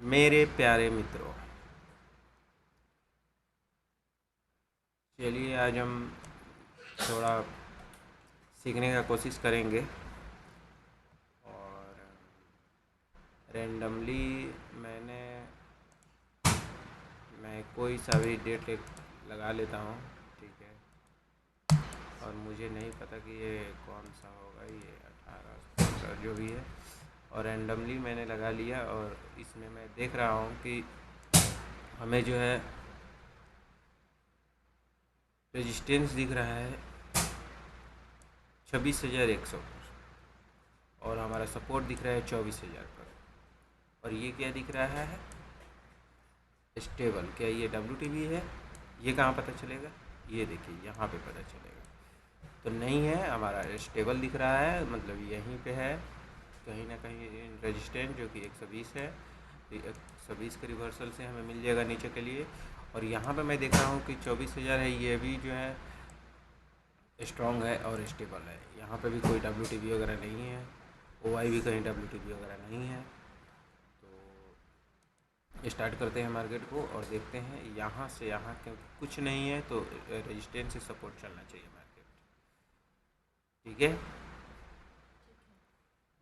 मेरे प्यारे मित्रों, चलिए आज हम थोड़ा सीखने का कोशिश करेंगे और रैंडमली मैंने मैं कोई सा भी डेट लगा लेता हूँ। ठीक है, और मुझे नहीं पता कि ये कौन सा होगा, ये 18 17 जो भी है, और रैंडमली मैंने लगा लिया। और इसमें मैं देख रहा हूँ कि हमें जो है रेजिस्टेंस दिख रहा है 26,100 पर, और हमारा सपोर्ट दिख रहा है 24,000 पर। और ये क्या दिख रहा है? स्टेबल। क्या ये WTB है? ये कहाँ पता चलेगा? ये देखिए, यहाँ पे पता चलेगा। तो नहीं है, हमारा स्टेबल दिख रहा है, मतलब यहीं पे है कहीं ना कहीं रेजिस्टेंस, जो कि 120 है। तो 120 के रिवर्सल से हमें मिल जाएगा नीचे के लिए। और यहाँ पे मैं देख रहा हूँ कि 24,000 है, ये भी जो है स्ट्रॉन्ग है और स्टेबल है। यहाँ पे भी कोई WTB वगैरह नहीं है, OI भी कहीं WTB वगैरह नहीं है। तो स्टार्ट करते हैं मार्केट को और देखते हैं यहाँ से यहाँ, क्योंकि कुछ नहीं है तो रेजिस्टेंस से सपोर्ट चलना चाहिए मार्केट। ठीक है,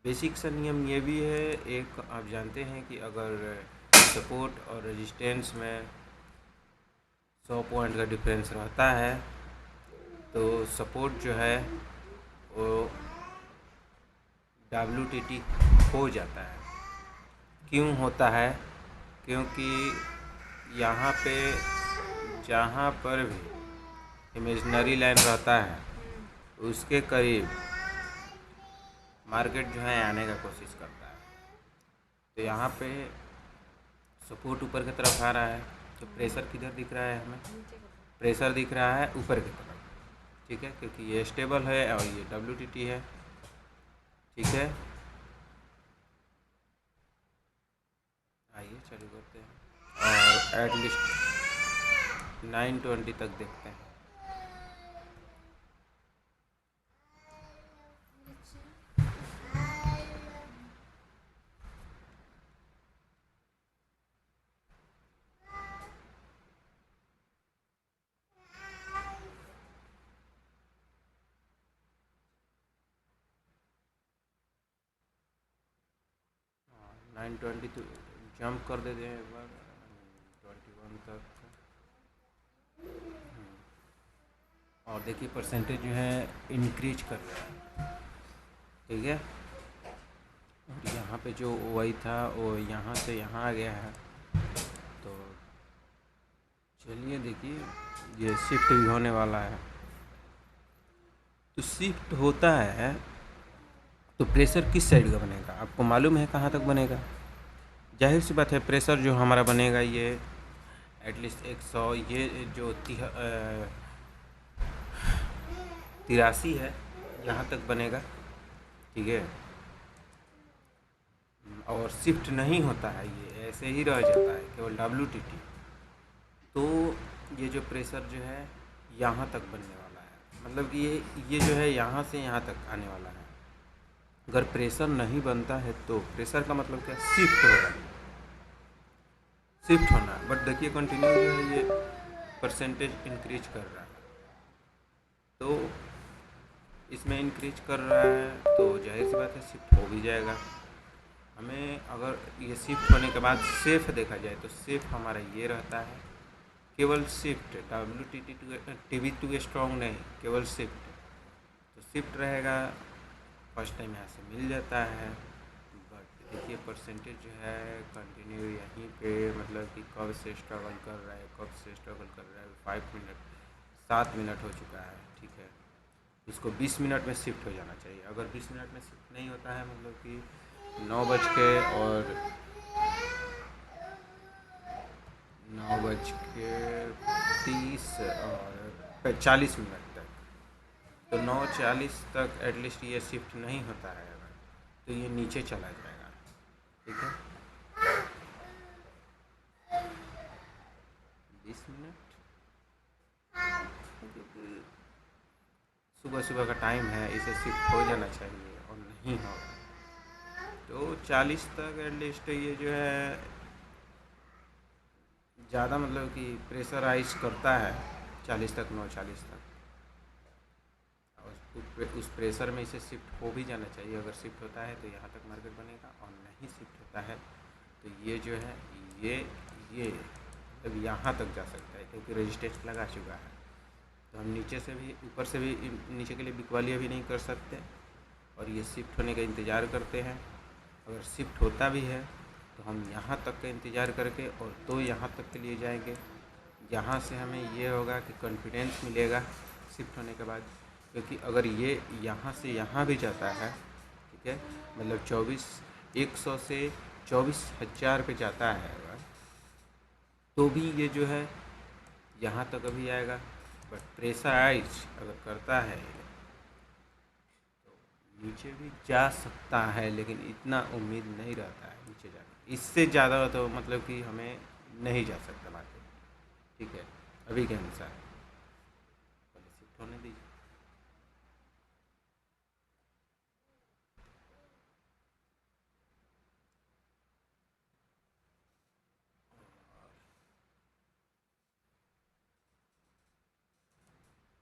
बेसिक सा नियम ये भी है। एक आप जानते हैं कि अगर सपोर्ट और रेजिस्टेंस में 100 पॉइंट का डिफरेंस रहता है तो सपोर्ट जो है वो WTT हो जाता है। क्यों होता है? क्योंकि यहाँ पे जहाँ पर भी इमेजिनरी लाइन रहता है उसके करीब मार्केट जो है आने का कोशिश करता है। तो यहाँ पे सपोर्ट ऊपर की तरफ आ रहा है, तो प्रेशर किधर दिख रहा है हमें? प्रेशर दिख रहा है ऊपर की तरफ। ठीक है, क्योंकि ये स्टेबल है और ये WTT है। ठीक है, आइए चालू करते हैं और एटलीस्ट 920 तक देखते हैं। हाँ, 920 तो जंप कर देते हैं एक बार 21 तक। और देखिए परसेंटेज जो है इंक्रीज कर रहा है। ठीक है, और यहाँ पे जो वही था वो यहाँ से यहाँ आ गया है। तो चलिए देखिए, ये शिफ्ट भी होने वाला है। तो शिफ्ट होता है तो प्रेशर किस साइड का बनेगा? आपको मालूम है कहाँ तक बनेगा? जाहिर सी बात है, प्रेशर जो हमारा बनेगा ये एटलीस्ट 100, ये जो 83 है, यहाँ तक बनेगा। ठीक है, और शिफ्ट नहीं होता है, ये ऐसे ही रह जाता है केवल WTT। तो ये जो प्रेशर जो है यहाँ तक बनने वाला है, मतलब कि ये जो है यहाँ से यहाँ तक आने वाला है। अगर प्रेशर नहीं बनता है तो प्रेशर का मतलब क्या? शिफ्ट होगा, शिफ्ट होना। बट देखिए कंटिन्यू जो है ये परसेंटेज इंक्रीज कर रहा है, तो इसमें इंक्रीज कर रहा है तो जाहिर सी बात है शिफ्ट हो भी जाएगा। हमें अगर ये शिफ्ट होने के बाद सेफ देखा जाए तो सेफ हमारा ये रहता है, केवल shift. WTT to TB2 strong नहीं, केवल शिफ्ट। तो शिफ्ट रहेगा, फर्स्ट टाइम यहाँ से मिल जाता है। बट देखिए परसेंटेज जो है कंटिन्यू यहीं पे, मतलब कि कब से स्ट्रगल कर रहा है, कब से स्ट्रगल कर रहा है। 5 मिनट 7 मिनट हो चुका है। ठीक है, इसको 20 मिनट में शिफ्ट हो जाना चाहिए। अगर 20 मिनट में शिफ्ट नहीं होता है, मतलब कि 9:30 और 40 मिनट तक, तो 9:40 तक एटलीस्ट ये शिफ्ट नहीं होता है अगर, तो ये नीचे चला जाएगा। ठीक है, 20 मिनट, सुबह सुबह का टाइम है, इसे शिफ्ट हो जाना चाहिए और नहीं होगा। तो 40 तक एटलीस्ट ये जो है ज़्यादा मतलब कि प्रेशराइज करता है 40 तक, 9:40 तक, और उस प्रेशर में इसे शिफ्ट हो भी जाना चाहिए। अगर शिफ्ट होता है तो यहाँ तक मार्केट बनेगा, और नहीं शिफ्ट होता है तो ये जो है ये अब यहाँ तक जा सकता है, क्योंकि रेजिस्टेंस लगा चुका है। तो हम नीचे से भी ऊपर से भी नीचे के लिए बिकवाली अभी नहीं कर सकते, और ये शिफ्ट होने का इंतज़ार करते हैं। अगर शिफ्ट होता भी है तो हम यहाँ तक का इंतज़ार करके और तो यहाँ तक के लिए जाएंगे। यहाँ से हमें ये होगा कि कॉन्फिडेंस मिलेगा शिफ्ट होने के बाद, क्योंकि अगर ये यहाँ से यहाँ भी जाता है, ठीक है, मतलब 100 से 24,000 पे जाता है अगर, तो भी ये जो है यहाँ तक अभी आएगा। बट प्रेशराइज अगर करता है तो नीचे भी जा सकता है, लेकिन इतना उम्मीद नहीं रहता है नीचे जाने। इससे ज़्यादा तो मतलब कि हमें नहीं जा सकता मार्केट, ठीक है, अभी के अनुसार। पहले शिफ्ट होने दीजिए।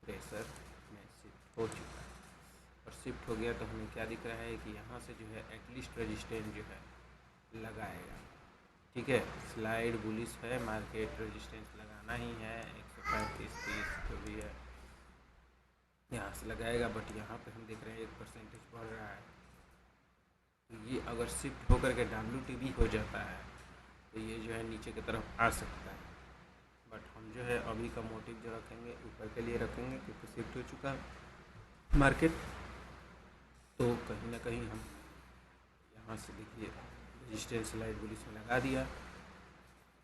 प्रेशर में शिफ्ट हो चुका है, और शिफ्ट हो गया तो हमें क्या दिख रहा है कि यहाँ से जो है एटलीस्ट रेजिस्टेंस जो है लगाएगा, ठीक है। स्लाइड बुलिश है, मार्केट रेजिस्टेंस लगाना ही है, 135, 30 जो भी है यहाँ से लगाएगा। बट यहाँ पे हम देख रहे हैं 1% बढ़ रहा है, तो ये अगर शिफ्ट होकर के WTB हो जाता है तो ये जो है नीचे की तरफ आ सकता है। बट हम जो है अभी का मोटिव जो रखेंगे ऊपर के लिए रखेंगे, क्योंकि शिफ्ट हो चुका है मार्केट। तो कहीं ना कहीं हम यहाँ से देखिए रेजिस्टेंस स्लाइड बुलिश में लगा दिया,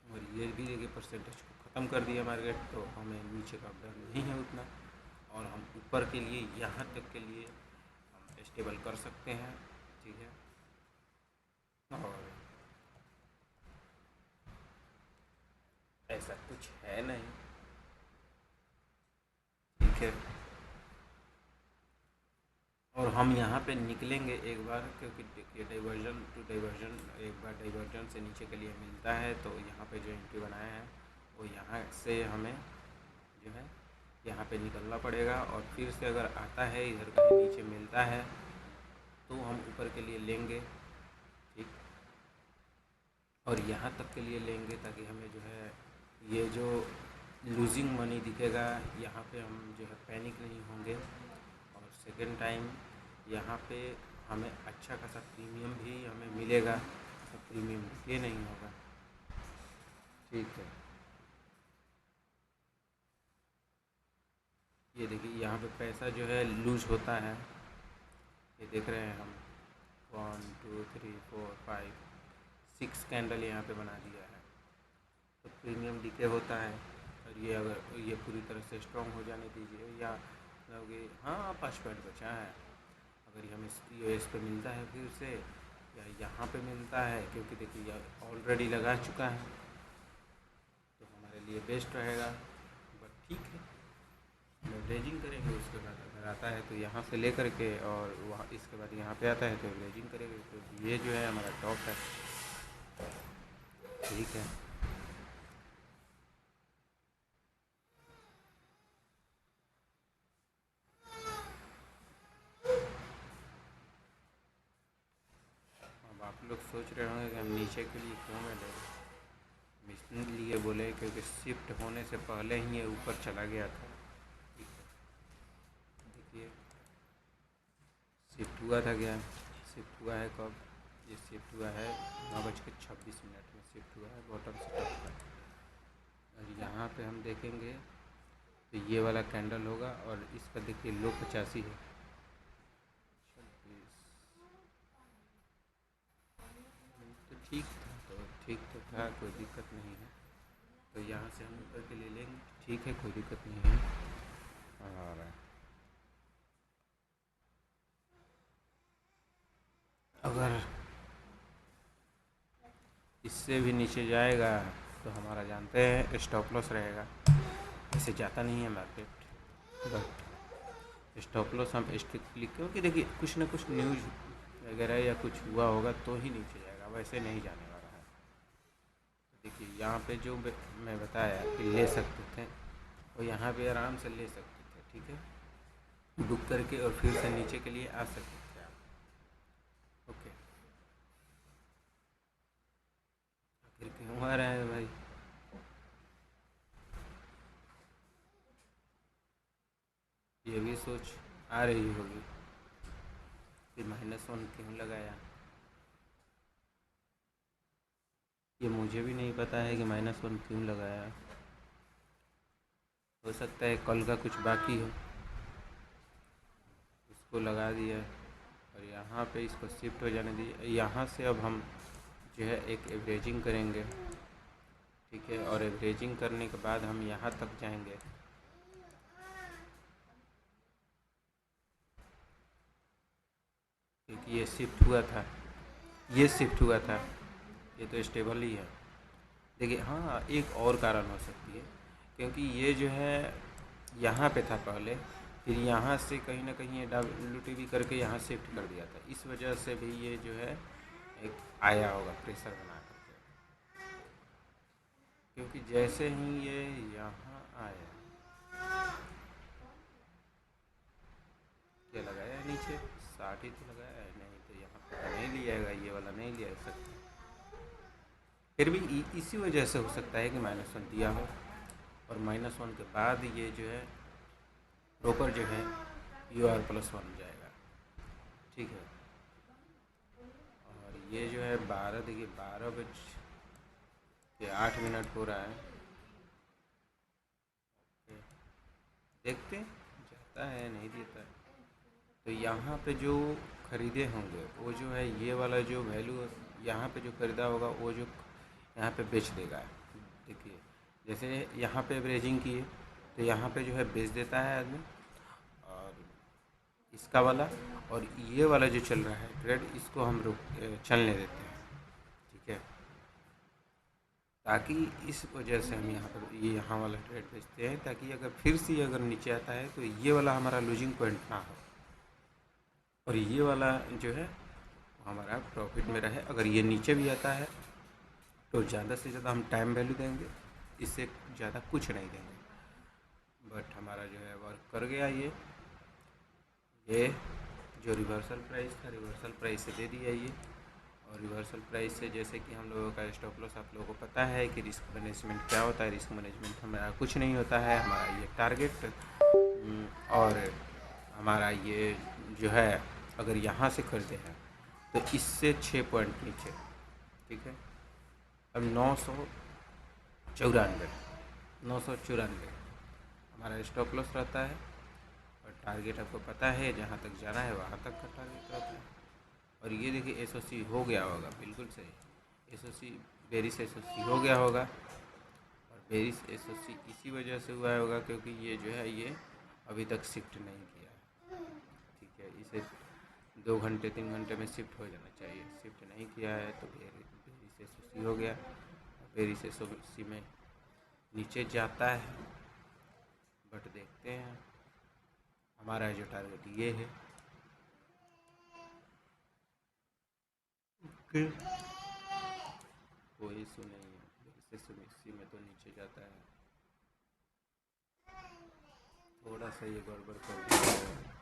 और ये भी देखिए परसेंटेज को ख़त्म कर दिया मार्केट। तो हमें नीचे का डर नहीं है उतना, और हम ऊपर के लिए यहाँ तक के लिए हम स्टेबल कर सकते हैं, ठीक है। और ऐसा कुछ है नहीं, ठीक है। और हम यहाँ पे निकलेंगे एक बार, क्योंकि देखिए डाइवर्जन टू डाइवर्जन, एक बार डाइवर्जन से नीचे के लिए मिलता है, तो यहाँ पे जो एंट्री बनाया है वो यहाँ से हमें जो है यहाँ पे निकलना पड़ेगा। और फिर से अगर आता है इधर कहीं नीचे मिलता है तो हम ऊपर के लिए लेंगे, ठीक, और यहाँ तक के लिए लेंगे, ताकि हमें जो है ये जो लूजिंग मनी दिखेगा यहाँ पे हम जो है पैनिक नहीं होंगे। और सेकेंड टाइम यहाँ पे हमें अच्छा खासा प्रीमियम भी हमें मिलेगा, तो प्रीमियम ये नहीं होगा, ठीक है। ये देखिए यहाँ पे पैसा जो है लूज होता है, ये देख रहे हैं हम 1 2 3 4 5 6 कैंडल यहाँ पे बना दिया है, तो प्रीमियम डीके होता है। और ये अगर ये पूरी तरह से स्ट्रॉन्ग हो जाने दीजिए, या मतलब कि हाँ 5 पॉइंट बचा है, अगर हमें इस पे मिलता है फिर से, या यहाँ पे मिलता है, क्योंकि देखिए ऑलरेडी लगा चुका है, तो हमारे लिए बेस्ट रहेगा। बट ठीक है, लेवरेजिंग करेंगे, उसके बाद अगर आता है तो यहाँ से ले करके, और वहाँ इसके बाद यहाँ पे आता है तो लेवरेजिंग करेंगे। तो ये जो है हमारा टॉप है, ठीक है। अब आप लोग सोच रहे होंगे कि हम नीचे के लिए क्यों में ले, इसलिए बोले क्योंकि शिफ्ट होने से पहले ही ये ऊपर चला गया था, ठीक है। देखिए शिफ्ट हुआ था क्या, शिफ्ट हुआ है कब, ये शिफ्ट हुआ है 9:26 में शिफ्ट हुआ है बॉटम से टॉप का। और यहाँ पे हम देखेंगे तो ये वाला कैंडल होगा, और इसका देखिए लो 85 है, तो ठीक था, तो ठीक तो था, कोई दिक्कत नहीं है। तो यहाँ से हम ऊपर के लिए लेंगे, ठीक है, कोई दिक्कत नहीं है। और अगर इससे भी नीचे जाएगा तो हमारा जानते हैं स्टॉप लॉस रहेगा, ऐसे जाता नहीं है मार्केट, बट स्टॉप लॉस हम स्ट्रिक्टली, क्योंकि देखिए कुछ ना कुछ न्यूज़ वगैरह या कुछ हुआ होगा तो ही नीचे जाएगा, वैसे नहीं जाने वाला है। तो देखिए यहाँ पे जो मैं बताया कि ले सकते थे, और यहाँ पे आराम से ले सकते थे। ठीक है, बुक करके और फिर से नीचे के लिए आ सकते थे आप। ओके, फिर क्यों आ रहा है भाई? ये भी सोच आ रही होगी कि -1 क्यों लगाया। ये मुझे भी नहीं पता है कि -1 क्यों लगाया। हो सकता है कल का कुछ बाकी हो, इसको लगा दिया और यहाँ पे इसको शिफ्ट हो जाने दिए। यहाँ से अब हम जो है एक एवरेजिंग करेंगे। ठीक है, और एवरेजिंग करने के बाद हम यहाँ तक जाएंगे। क्योंकि ये शिफ्ट हुआ था, ये शिफ्ट हुआ था, ये तो स्टेबल ही है। देखिए, हाँ, एक और कारण हो सकती है, क्योंकि ये जो है यहाँ पे था पहले, फिर यहाँ से कहीं ना कहीं ये WTB करके यहाँ शिफ्ट कर दिया था। इस वजह से भी ये जो है एक आया होगा प्रेशर बना करके। क्योंकि जैसे ही ये यहाँ आया, क्या लगाया नीचे 60 ही तो लगाया है, नहीं तो यहाँ पर नहीं लियाएगा, ये वाला नहीं लिया सकता। फिर भी इसी वजह से हो सकता है कि -1 दिया हो, और -1 के बाद ये जो है प्रॉपर जो है UR+1 जाएगा। ठीक है, और ये जो है 12, देखिए 12:08 हो रहा है। देखते जाता है नहीं देता है। तो यहाँ पे जो ख़रीदे होंगे वो जो है ये वाला जो वैल्यू यहाँ पे जो ख़रीदा होगा वो जो यहाँ पे बेच देगा। देखिए, जैसे यहाँ पे एवरेजिंग किए तो यहाँ पे जो है बेच देता है आदमी, और इसका वाला और ये वाला जो चल रहा है ट्रेड, इसको हम चलने देते हैं। ठीक है, ताकि इस वजह से हम यहाँ पर ये यहाँ वाला ट्रेड बेचते हैं, ताकि अगर फिर से अगर नीचे आता है तो ये वाला हमारा लूजिंग पॉइंट ना हो, और ये वाला जो है हमारा प्रॉफिट में रहे। अगर ये नीचे भी आता है तो ज़्यादा से ज़्यादा हम टाइम वैल्यू देंगे, इससे ज़्यादा कुछ नहीं देंगे। बट हमारा जो है वर्क कर गया। ये जो रिवर्सल प्राइस था, रिवर्सल प्राइस से दे दिया ये, और रिवर्सल प्राइस से जैसे कि हम लोगों का स्टॉप लॉस आप लोगों को पता है कि रिस्क मैनेजमेंट क्या होता है। रिस्क मैनेजमेंट हमारा कुछ नहीं होता है, हमारा ये टारगेट और हमारा ये जो है अगर यहाँ से खरीदे हैं तो इससे 6 पॉइंट नीचे। ठीक है, अब 994 हमारा स्टॉप लॉस रहता है, और टारगेट आपको पता है जहाँ तक जाना है वहाँ तक का टारगेट रहता है। और ये देखिए SOC हो गया होगा, बिल्कुल सही, SOC बेरिश SOC हो गया होगा, और बेरिश SOC इसी वजह से हुआ होगा क्योंकि ये जो है ये अभी तक शिफ्ट नहीं किया है। ठीक है, इसे 2 घंटे 3 घंटे में शिफ्ट हो जाना चाहिए, शिफ्ट नहीं किया है तो बेरिश SOC हो गया। बेरिश SOC में नीचे जाता है, बट देखते हैं हमारा जो टारगेट ये है। कोई इशू नहीं है, बेरिश SOC में तो नीचे जाता है। थोड़ा सा ये गड़बड़ कर दिया है,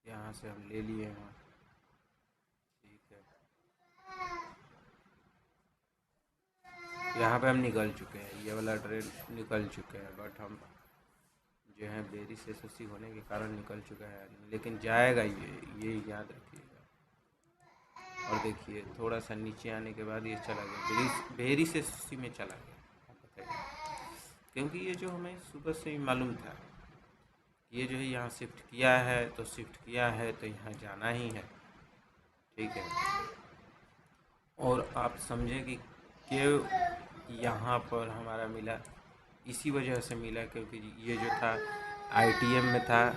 यहाँ से हम ले लिए हैं। ठीक है, यहाँ पे हम निकल चुके हैं, ये वाला ट्रेड निकल चुके हैं, बट हम जो है बेरिश SOC होने के कारण निकल चुका है, लेकिन जाएगा ये याद रखिएगा। और देखिए थोड़ा सा नीचे आने के बाद ये चला गया, बेरिश SOC में चला गया। आप बताइए, क्योंकि ये जो हमें सुबह से ही मालूम था ये जो है यहाँ शिफ्ट किया है तो शिफ्ट किया है तो यहाँ जाना ही है। ठीक है, और आप समझे कि यहाँ पर हमारा मिला, इसी वजह से मिला क्योंकि ये जो था ITM में था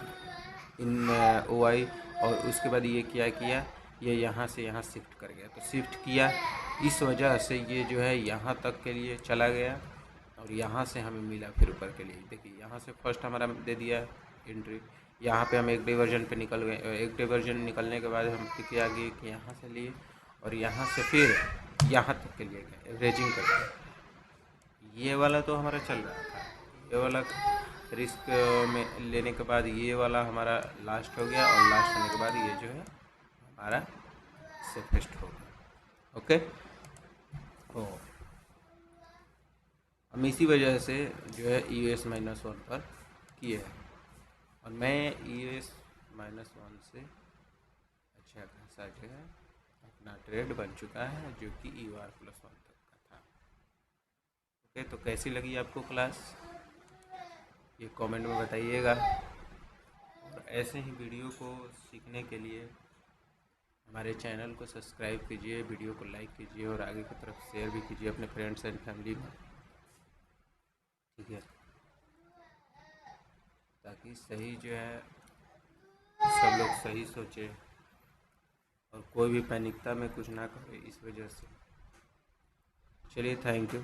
इन OI, और उसके बाद ये क्या किया, ये यहाँ से यहाँ शिफ्ट कर गया, तो शिफ्ट किया इस वजह से ये जो है यहाँ तक के लिए चला गया, और यहाँ से हमें मिला फिर ऊपर के लिए। देखिए यहाँ से फर्स्ट हमारा दे दिया एंट्री, यहाँ पे हम एक डाइवर्जन पे निकल गए, एक डाइवर्जन निकलने के बाद हम क्या किए कि यहाँ से लिए, और यहाँ से फिर यहाँ तक के लिए गए एवरेजिंग करके। ये वाला तो हमारा चल रहा था, ये वाला रिस्क में लेने के बाद ये वाला हमारा लास्ट हो गया, और लास्ट होने के बाद ये जो है हमारा सेफेस्ट हो गया। ओके, तो हम इसी वजह से जो है EOS-1 पर किए हैं, और मैं EOS-1 से अच्छा खासा जो है अपना ट्रेड बन चुका है, जो कि EOR+1 तक का था। ओके, तो कैसी लगी आपको क्लास, ये कमेंट में बताइएगा। और ऐसे ही वीडियो को सीखने के लिए हमारे चैनल को सब्सक्राइब कीजिए, वीडियो को लाइक कीजिए, और आगे की तरफ शेयर भी कीजिए अपने फ्रेंड्स एंड फैमिली में, ठीक है, ताकि सही जो है सब लोग सही सोचे और कोई भी पैनिकता में कुछ ना करे इस वजह से। चलिए, थैंक यू।